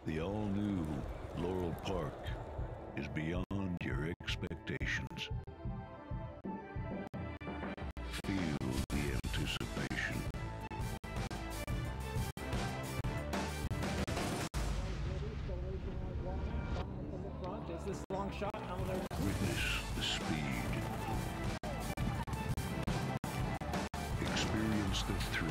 The all-new Laurel Park is beyond your expectations. Feel the anticipation. Is this long shot? Witness the speed. Experience the thrill.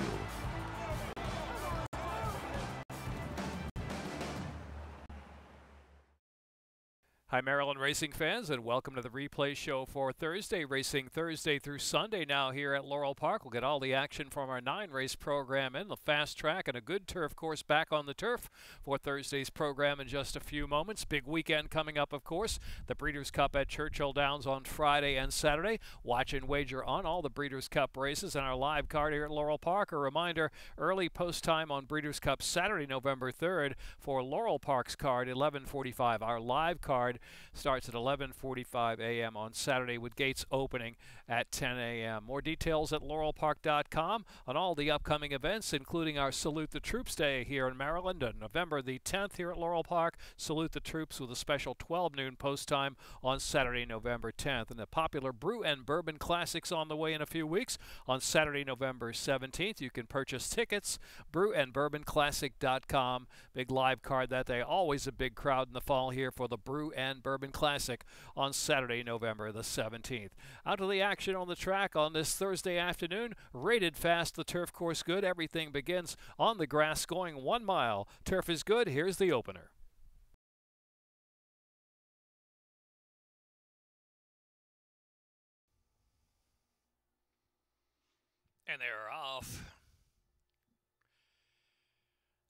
Hi, Maryland racing fans, and welcome to the replay show for Thursday, racing Thursday through Sunday now here at Laurel Park. We'll get all the action from our 9-race program in the fast track and a good turf course back on the turf for Thursday's program in just a few moments. Big weekend coming up, of course. The Breeders' Cup at Churchill Downs on Friday and Saturday. Watch and wager on all the Breeders' Cup races and our live card here at Laurel Park. A reminder, early post time on Breeders' Cup Saturday, November 3rd for Laurel Park's card, 11:45. Our live card starts at 11:45 a.m. on Saturday with gates opening at 10 a.m. More details at laurelpark.com on all the upcoming events, including our Salute the Troops Day here in Maryland on November the 10th here at Laurel Park. Salute the Troops with a special 12 noon post time on Saturday, November 10th. And the popular Brew and Bourbon Classics on the way in a few weeks on Saturday, November 17th. You can purchase tickets, brewandbourbonclassic.com. Big live card that day. Always a big crowd in the fall here for the Brew and Bourbon Classic on Saturday, November the 17th. Out of the action on the track on this Thursday afternoon. Rated fast, the turf course good. Everything begins on the grass going 1 mile. Turf is good. Here's the opener. And they're off.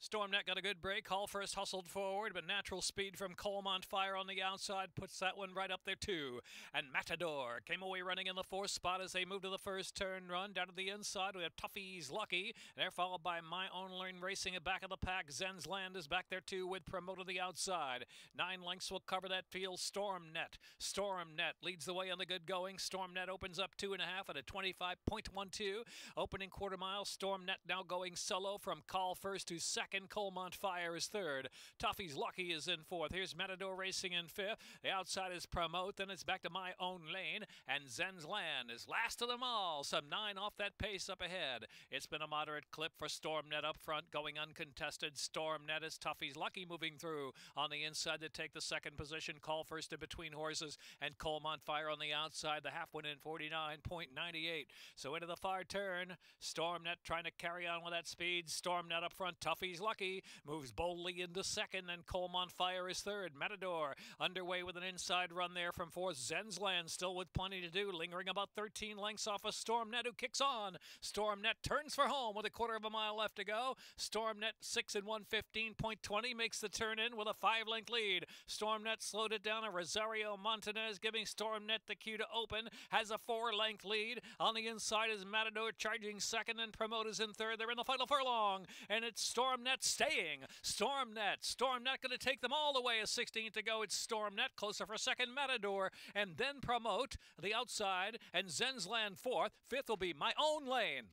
Stormnet got a good break. Call first hustled forward, but natural speed from Colmont Fire on the outside puts that one right up there too. And Matador came away running in the 4th spot as they moved to the first turn run. Down to the inside, we have Tuffy's Lucky. And they're followed by My Own Lane Racing at back of the pack. Zen's Land is back there too with Promote to the outside. 9 lengths will cover that field. Stormnet. Stormnet leads the way on the good going. Stormnet opens up 2.5 at a 25.12. Opening quarter mile. Stormnet now going solo from Call First to second. Colmont Fire is third. Tuffy's Lucky is in 4th. Here's Matador Racing in 5th. The outside is Promote. Then it's back to My Own Lane. And Zen's Land is last of them all. Some 9 off that pace up ahead. It's been a moderate clip for Stormnet up front, going uncontested. Stormnet is Tuffy's Lucky moving through on the inside to take the second position. Call First in between horses. And Colmont Fire on the outside. The half went in 49.98. So into the far turn. Stormnet trying to carry on with that speed. Stormnet up front. Tuffy's Lucky moves boldly into second, and Colmont Fire is third. Matador underway with an inside run there from 4th. Zen's Land still with plenty to do, lingering about 13 lengths off of Stormnet, who kicks on. Stormnet turns for home with a 1/4 mile left to go. Stormnet 6 and 115.20 makes the turn in with a 5-length lead. Stormnet slowed it down, and Rosario Montanez giving Stormnet the cue to open, has a 4-length lead. On the inside is Matador charging second, and Promote is in third. They're in the final furlong, and it's Stormnet staying. Stormnet going to take them all the way. A 16 to go. It's Stormnet closer for second. Matador, and then Promote the outside, and Zen's Land 4th. 5th will be My Own Lane.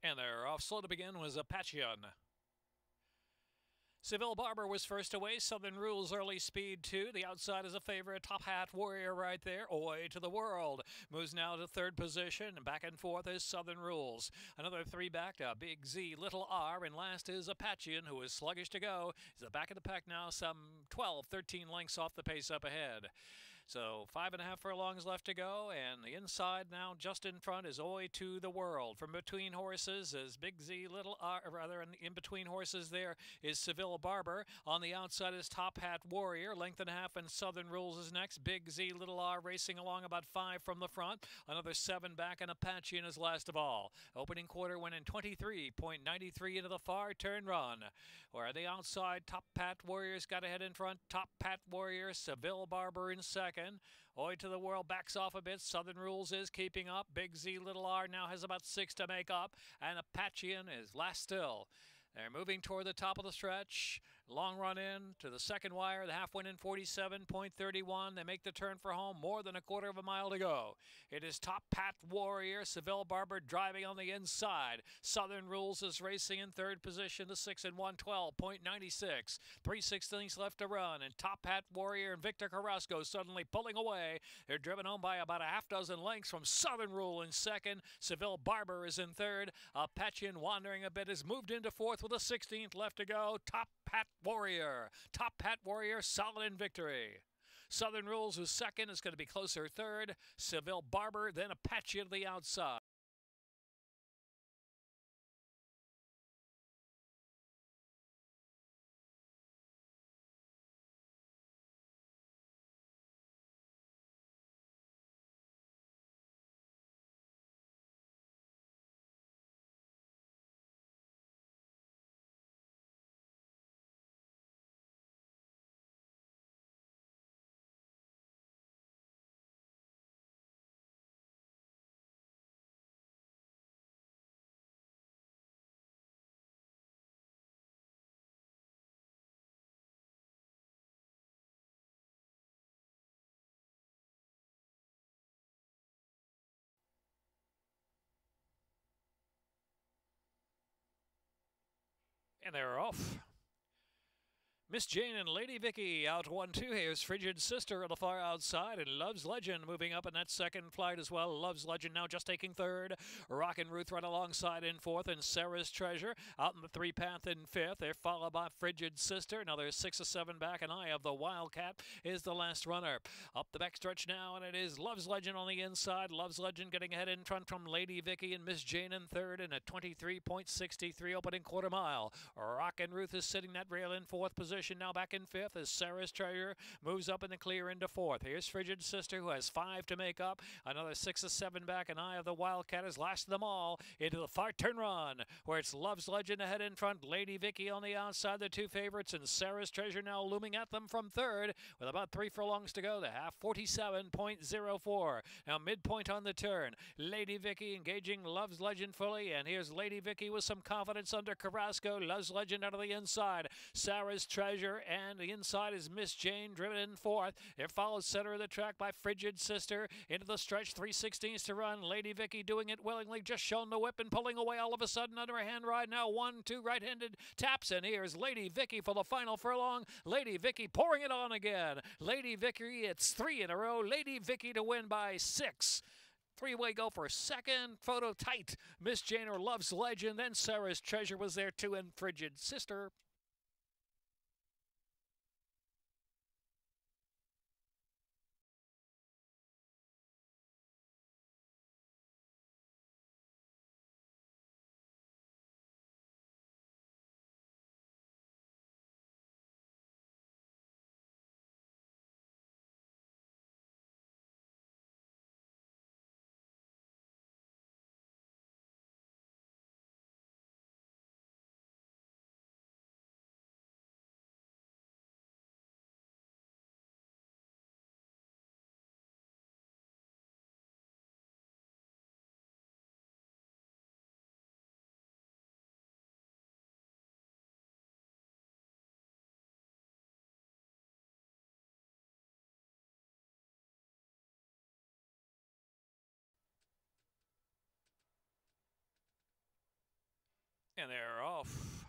And they're off. Slow to begin was Apacheon. Seville Barber was first away. Southern Rules early speed too. The outside is a favorite. Top Hat Warrior right there. Oi to the World moves now to 3rd position. And back and forth is Southern Rules. Another 3 back to Big Z, Little R. And last is Apacheon, who is sluggish to go. He's the back of the pack now, some 12, 13 lengths off the pace up ahead. So 5.5 furlongs left to go, and the inside now just in front is Oi to the World. From between horses is Big Z Little R, rather in between horses there is Seville Barber. On the outside is Top Hat Warrior. Length and a half and Southern Rules is next. Big Z Little R racing along about 5 from the front. Another 7 back, and Apache in his last of all. Opening quarter went in 23.93 into the far turn run. Where the outside Top Hat Warrior's got ahead in front. Top Hat Warrior, Seville Barber in second. Oi to the World backs off a bit. Southern Rules is keeping up. Big Z Little R now has about 6 to make up. And Apachean is last still. They're moving toward the top of the stretch. Long run in to the second wire. The half went in 47.31. They make the turn for home. More than a quarter of a mile to go. It is Top Hat Warrior. Seville Barber driving on the inside. Southern Rules is racing in third position. The 6 and 112.96. 3/16 left to run. And Top Hat Warrior and Victor Carrasco suddenly pulling away. They're driven home by about a half dozen lengths from Southern Rule in second. Seville Barber is in third. Apachean wandering a bit is moved into fourth with a 16th left to go. Top Hat Warrior. Top Hat Warrior solid in victory. Southern Rules is second. It's going to be closer third. Seville Barber, then Apache to the outside. And they're off. Miss Jane and Lady Vicky out 1-2. Here's Frigid Sister on the far outside, and Love's Legend moving up in that second flight as well. Love's Legend now just taking third. Rockin' Ruth right alongside in fourth, and Sarah's Treasure out in the three path in fifth. They're followed by Frigid Sister. Another 6 or 7 back, and Eye of the Wildcat is the last runner. Up the backstretch now, and it is Love's Legend on the inside. Love's Legend getting ahead in front from Lady Vicky and Miss Jane in third, and a 23.63 opening quarter mile. Rockin' Ruth is sitting that rail in fourth position. Now back in fifth as Sarah's Treasure moves up in the clear into fourth. Here's Frigid Sister, who has 5 to make up. Another 6 or 7 back, and Eye of the Wildcat has lasted them all into the far turn run, where it's Love's Legend ahead in front, Lady Vicky on the outside, the two favorites, and Sarah's Treasure now looming at them from third with about 3 furlongs to go. The half 47.04. Now midpoint on the turn. Lady Vicky engaging Love's Legend fully, and here's Lady Vicky with some confidence under Carrasco. Love's Legend out of the inside. Sarah's Treasure, and the inside is Miss Jane driven in fourth. They're followed center of the track by Frigid Sister into the stretch. 3/16 to run. Lady Vicky doing it willingly, just showing the whip and pulling away all of a sudden under a hand ride. Now 1-2 right-handed taps, and here's Lady Vicky for the final furlong. Lady Vicky pouring it on again. Lady Vicky, it's 3 in a row. Lady Vicky to win by 6. Three-way go for second. Photo tight. Miss Jane or Love's Legend. Then Sarah's Treasure was there too, and Frigid Sister. And they're off.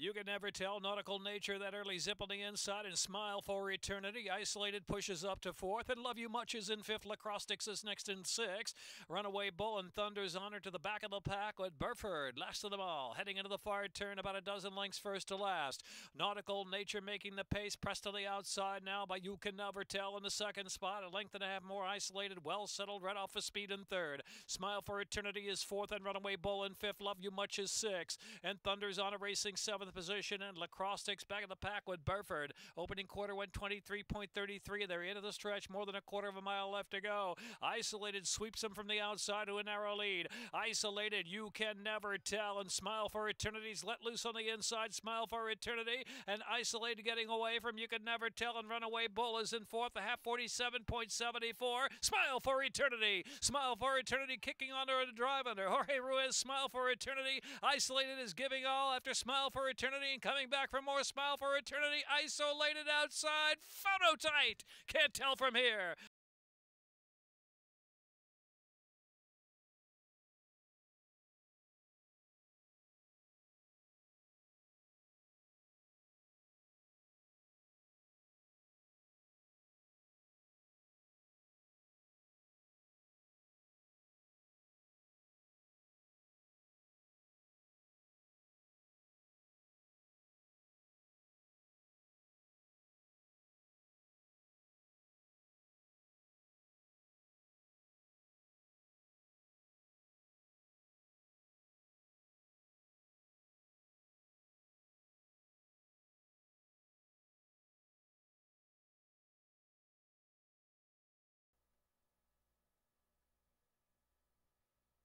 You Can Never Tell, Nautical Nature, that early zip on the inside, and Smile for Eternity. Isolated pushes up to fourth, and Love You Much is in fifth. Lacrostics is next in sixth. Runaway Bull and Thunder's Honor to the back of the pack with Burford, last of them all. Heading into the far turn, about a dozen lengths first to last. Nautical Nature making the pace, pressed to the outside now by You Can Never Tell in the second spot. A length and a half more isolated, well settled, right off the speed in third. Smile for Eternity is fourth, and Runaway Bull in fifth. Love You Much is sixth, and Thunder's Honor racing seventh position, and Lacrostics back of the pack with Burford. Opening quarter went 23.33. They're into the stretch, more than a quarter of a mile left to go. Isolated sweeps them from the outside to a narrow lead. Isolated, You Can Never Tell, and Smile for Eternity's let loose on the inside. Smile for Eternity, and Isolated getting away from You Can Never Tell, and Runaway Bull is in fourth, a half 47.74. Smile for Eternity. Smile for Eternity kicking under and a drive under. Jorge Ruiz, Smile for Eternity. Isolated is giving all after Smile for Eternity, and coming back for more Smile for Eternity. Isolated outside, photo tight. Can't tell from here.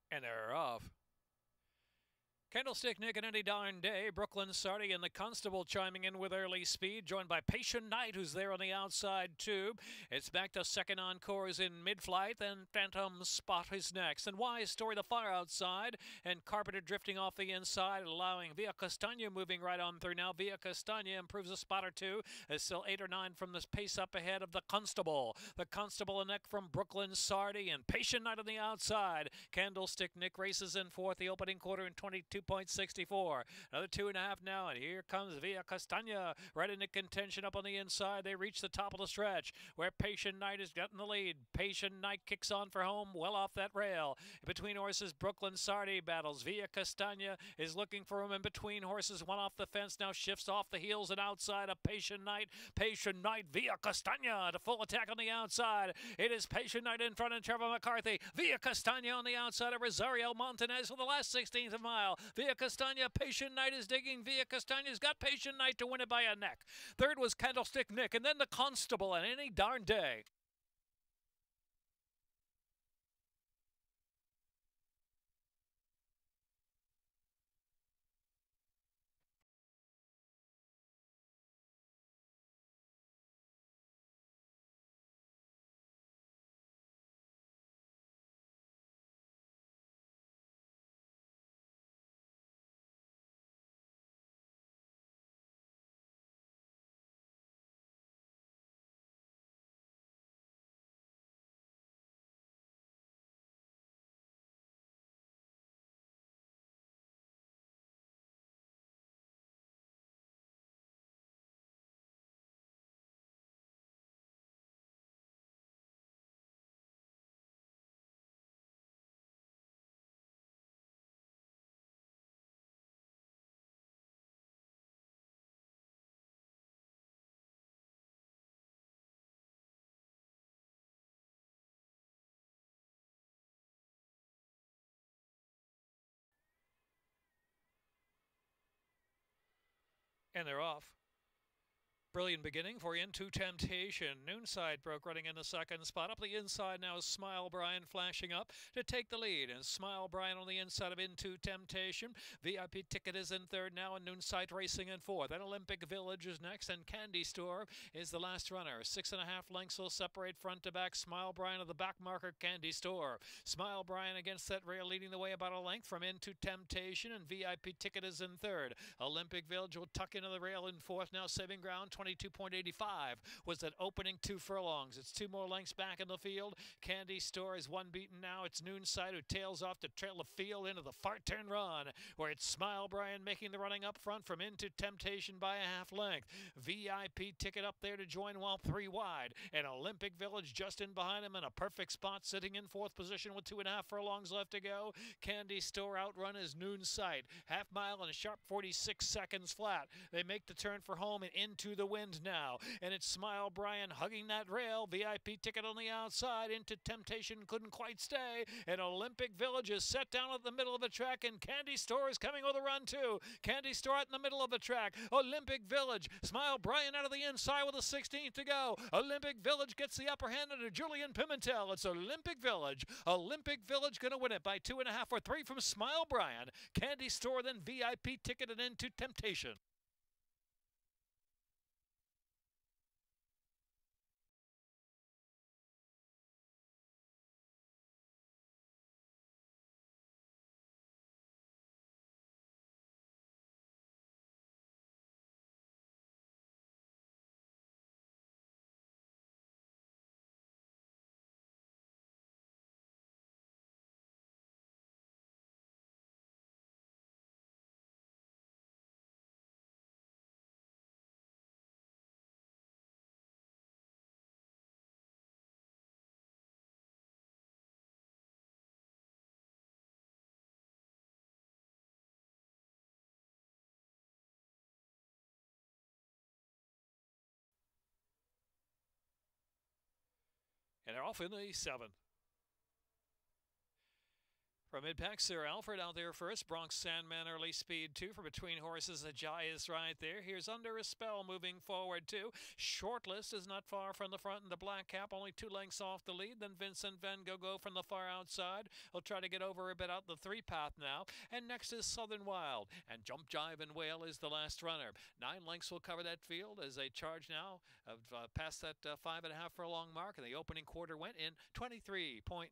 And they're off. Candlestick Nick and Any Darn Day, Brooklyn Sardi and the Constable chiming in with early speed, joined by Patient Night, who's there on the outside tube. It's back to second encores in mid-flight, then Phantom Spot is next. And Wise Story the far outside, and Carpenter drifting off the inside, allowing Via Castagna moving right on through now. Via Castagna improves a spot or two. There's still 8 or 9 from this pace up ahead of the Constable. The Constable a neck from Brooklyn Sardi, and Patient Night on the outside. Candlestick Nick races in fourth, the opening quarter in 22.64. Another 2.5 now, and here comes Via Castagna right into contention up on the inside. They reach the top of the stretch where Patient Night has gotten the lead. Patient Night kicks on for home, well off that rail. Between horses, Brooklyn Sardi battles. Via Castagna is looking for him in between horses. One off the fence now, shifts off the heels and outside of Patient Night. Patient Night, Via Castagna to full attack on the outside. It is Patient Night in front of Trevor McCarthy. Via Castagna on the outside of Rosario Montanez for the last 16th of a mile. Via Castagna, Patient Night is digging. Via Castagna's got Patient Night to win it by a neck. Third was Candlestick Nick, and then the Constable and Any Darn Day. And they're off. Brilliant beginning for Into Temptation. Noonside broke running in the second spot. Up the inside now is Smile Brian flashing up to take the lead. And Smile Brian on the inside of Into Temptation. VIP Ticket is in third now, and Noonside racing in fourth. Then Olympic Village is next, and Candy Store is the last runner. 6.5 lengths will separate front to back. Smile Brian of the back marker, Candy Store. Smile Brian against that rail, leading the way about a length from Into Temptation, and VIP Ticket is in third. Olympic Village will tuck into the rail in fourth now, saving ground. 22.85 was that opening 2 furlongs. It's 2 more lengths back in the field. Candy Store is one beaten now. It's Noonside who tails off to trail the field into the far turn run, where it's Smile Brian making the running up front from Into Temptation by a half length. VIP Ticket up there to join while 3 wide, and Olympic Village just in behind him in a perfect spot, sitting in 4th position with 2.5 furlongs left to go. Candy Store outrun is Noonside, half mile and a sharp 46 seconds flat. They make the turn for home and into the wind now, and it's Smile Brian hugging that rail. VIP Ticket on the outside. Into Temptation couldn't quite stay, and Olympic Village is set down at the middle of the track, and Candy Store is coming with a run too. Candy Store out in the middle of the track. Olympic Village, Smile Brian out of the inside with a 16th to go. Olympic Village gets the upper hand under Julian Pimentel. It's Olympic Village. Olympic Village going to win it by 2.5 or 3 from Smile Brian. Candy Store, then VIP Ticket, and Into Temptation. And they're off in the 7th. From mid-pack, Sir Alfred out there first. Bronx Sandman early speed 2 for between horses. Ajay is right there. Here's Under a Spell moving forward too. Shortlist is not far from the front in the black cap, only 2 lengths off the lead. Then Vincent Van Gogh from the far outside. He'll try to get over a bit out the 3 path now. And next is Southern Wild. And Jump, Jive, and Whale is the last runner. 9 lengths will cover that field as they charge now past that 5.5 furlong mark. And the opening quarter went in 23.95.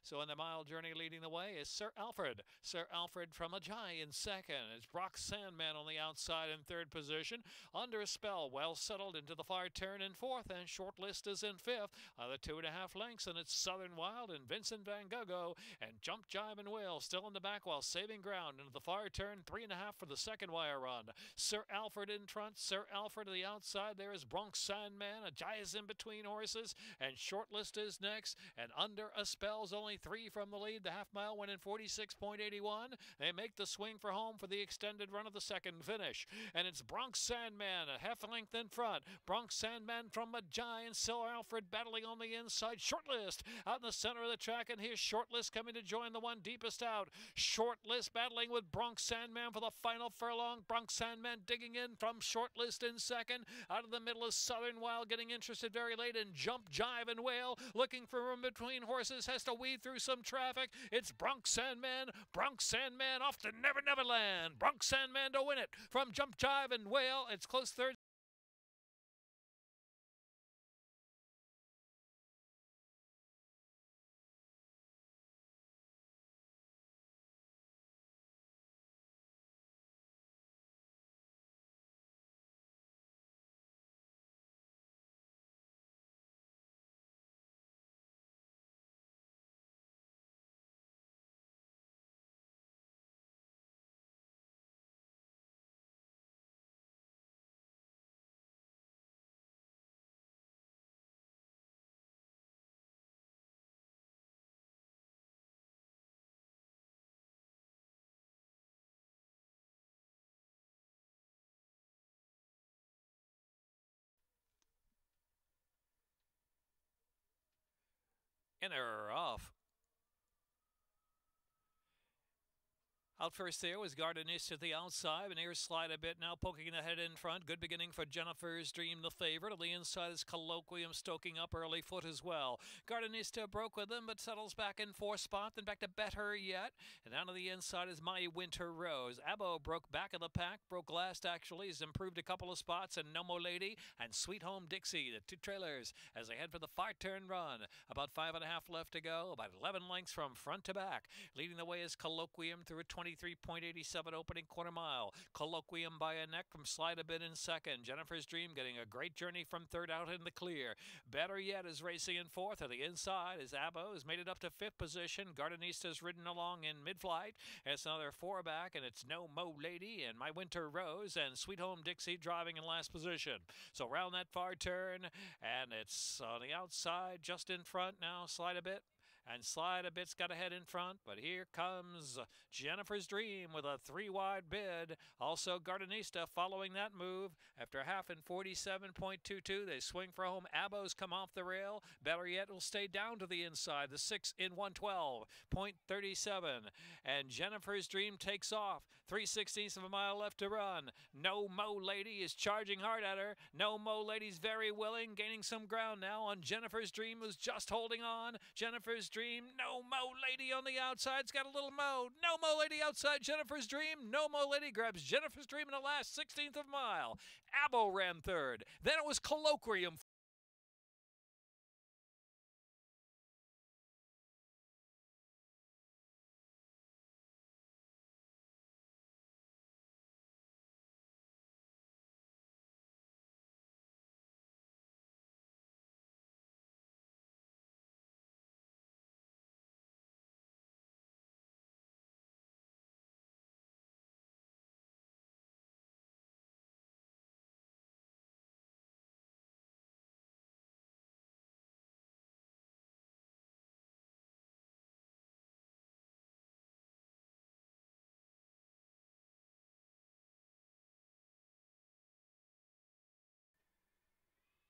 So in the mile journey leading the way is Sir Alfred. Sir Alfred from Ajay in second. It's Brock Sandman on the outside in 3rd position. Under a Spell, well settled into the far turn in 4th, and Shortlist is in 5th. The 2.5 lengths, and it's Southern Wild and Vincent Van Gogh and Jump, Jive, and Whale still in the back while saving ground into the far turn. 3.5 for the second wire run. Sir Alfred in front. Sir Alfred to the outside. There is Bronx Sandman. Ajay is in between horses, and Shortlist is next. And Under a Spell's only 3 from the lead. The half mile went in 46.81. They make the swing for home for the extended run of the second finish. And it's Bronx Sandman, a half length in front. Bronx Sandman from Ajay and Sir Alfred battling on the inside. Shortlist out in the center of the track, and here's Shortlist coming to join the one deepest out. Shortlist battling with Bronx Sandman for the final furlong. Bronx Sandman digging in from Shortlist in second. Out of the middle is Southern Wild getting interested very late, and Jump, Jive, and Whale looking for room between horses, has to weave through some traffic. It's Bronx Sandman off to Never Never Land. Bronx Sandman to win it from Jump, Jive, and Whale. It's close third. And they're off. Out first there was Gardenist to the outside, and here's Slide a Bit now poking ahead in front. Good beginning for Jennifer's Dream, the favorite. On the inside is Colloquium stoking up early foot as well. Gardenista broke with him, but settles back in 4th spot, then back to Better Yet. And down to the inside is My Winter Rose. Abo broke back of the pack, broke last actually. He's improved a couple of spots, and No Mo Lady and Sweet Home Dixie, the 2 trailers, as they head for the far turn run. About 5.5 left to go, about 11 lengths from front to back. Leading the way is Colloquium through a 20 23.87 opening quarter mile. Colloquium by a neck from Slide a Bit in second. Jennifer's Dream getting a great journey from third out in the clear. Better Yet is racing in fourth. On the inside is Abo, has made it up to fifth position. Gardenista's ridden along in mid-flight. It's another four back, and it's No Mo Lady and My Winter Rose and Sweet Home Dixie driving in last position. So round that far turn, and it's on the outside, just in front now. Slide a Bit. And Slide a Bit's got ahead in front, but here comes Jennifer's Dream with a three-wide bid. Also Gardenista following that move. After half in 47.22, they swing for home. Abo's come off the rail. Better Yet will stay down to the inside. The 6 in 112.37. And Jennifer's Dream takes off. 3/16 of a mile left to run. No Mo Lady is charging hard at her. No Mo Lady's very willing, gaining some ground now on Jennifer's Dream, who's just holding on. Jennifer's Dream, No Mo Lady on the outside. It's got a little Mo. No Mo Lady outside Jennifer's Dream. No Mo Lady grabs Jennifer's Dream in the last 16th of a mile. Abo ran third. Then it was Colloquium.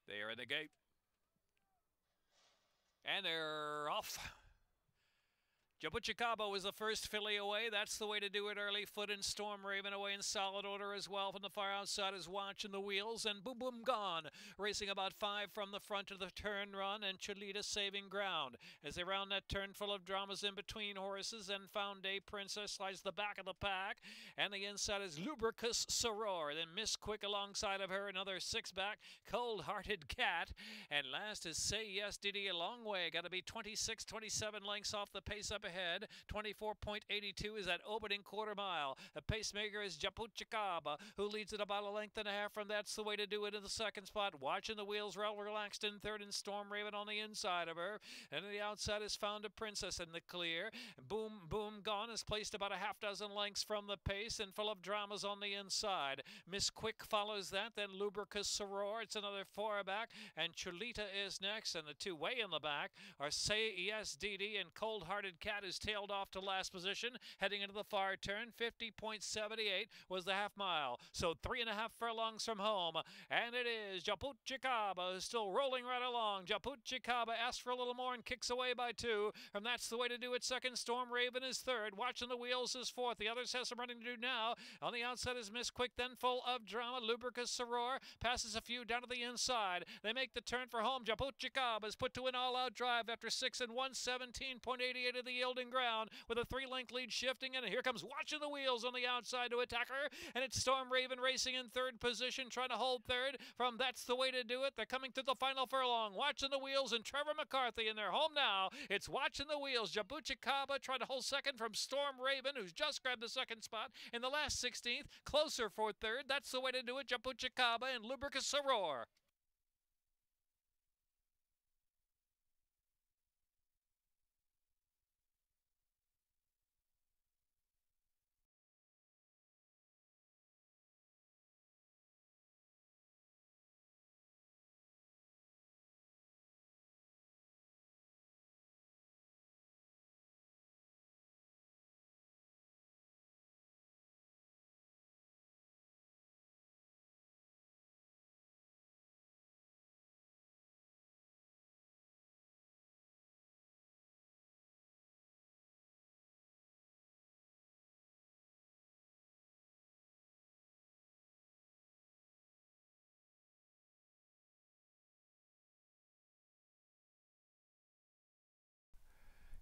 They are in the gate. And they're off. Jabuticaba was the first filly away. That's the way to do it early. Foot and Storm Raven away in solid order as well. From the far outside is Watching the Wheels. And Boom Boom Gone, racing about 5 from the front of the turn run. And Cholita saving ground as they round that turn full of dramas in between horses. And Found Day Princess slides the back of the pack. And the inside is Lubricus Soror. Then Miss Quick alongside of her. Another 6-back, Cold Hearted Cat. And last is Say Yes Diddy, a long way. Got to be 26, 27 lengths off the pace up ahead. 24.82 is that opening quarter mile. The pacemaker is Jabuticaba, who leads it about a length and a half from That's the Way to Do It in the second spot. Watching the Wheels, well relaxed in third, and Storm Raven on the inside of her. And on the outside is Found a Princess in the clear. Boom Boom Gone is placed about a half dozen lengths from the pace and full of dramas on the inside. Miss Quick follows that, then Lubricus Soror. It's another 4 back, and Cholita is next, and the two way in the back are Say Yes Didi, and Cold Hearted Cat is tailed off to last position, heading into the far turn. 50.78 was the half mile, so 3.5 furlongs from home, and it is Jabuticaba who's still rolling right along. Jabuticaba asks for a little more and kicks away by 2. From That's the Way to Do It second. Storm Raven is third. Watching the Wheels is fourth. The others have some running to do now. On the outside is Miss Quick, then full of drama. Lubricus Soror passes a few down to the inside. They make the turn for home. Jabuticaba is put to an all-out drive after 6 and 117.88 of the yielding ground with a 3-length lead shifting, and here comes Watching the Wheels on the outside to attack her, and it's Storm Raven racing in third position, trying to hold third. From That's the Way to Do It, they're coming to the final furlong. Watching the Wheels and Trevor McCarthy, and they're home now. It's Watching the Wheels. Jabuticaba trying to hold second from Storm Raven, who's just grabbed the second spot in the last 16th. Closer for third. That's the Way to Do It. Jabuticaba and Lubricus Soror.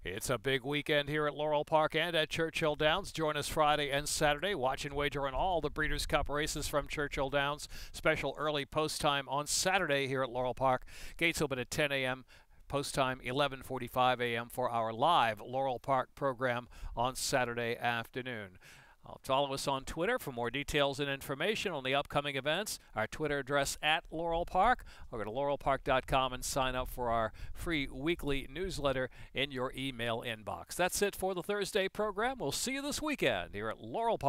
It's a big weekend here at Laurel Park and at Churchill Downs. Join us Friday and Saturday. Watch and wager on all the Breeders' Cup races from Churchill Downs. Special early post time on Saturday here at Laurel Park. Gates open at 10 a.m. Post time 11:45 a.m. for our live Laurel Park program on Saturday afternoon. Follow us on Twitter for more details and information on the upcoming events. Our Twitter address at Laurel Park, or go to laurelpark.com and sign up for our free weekly newsletter in your email inbox. That's it for the Thursday program. We'll see you this weekend here at Laurel Park.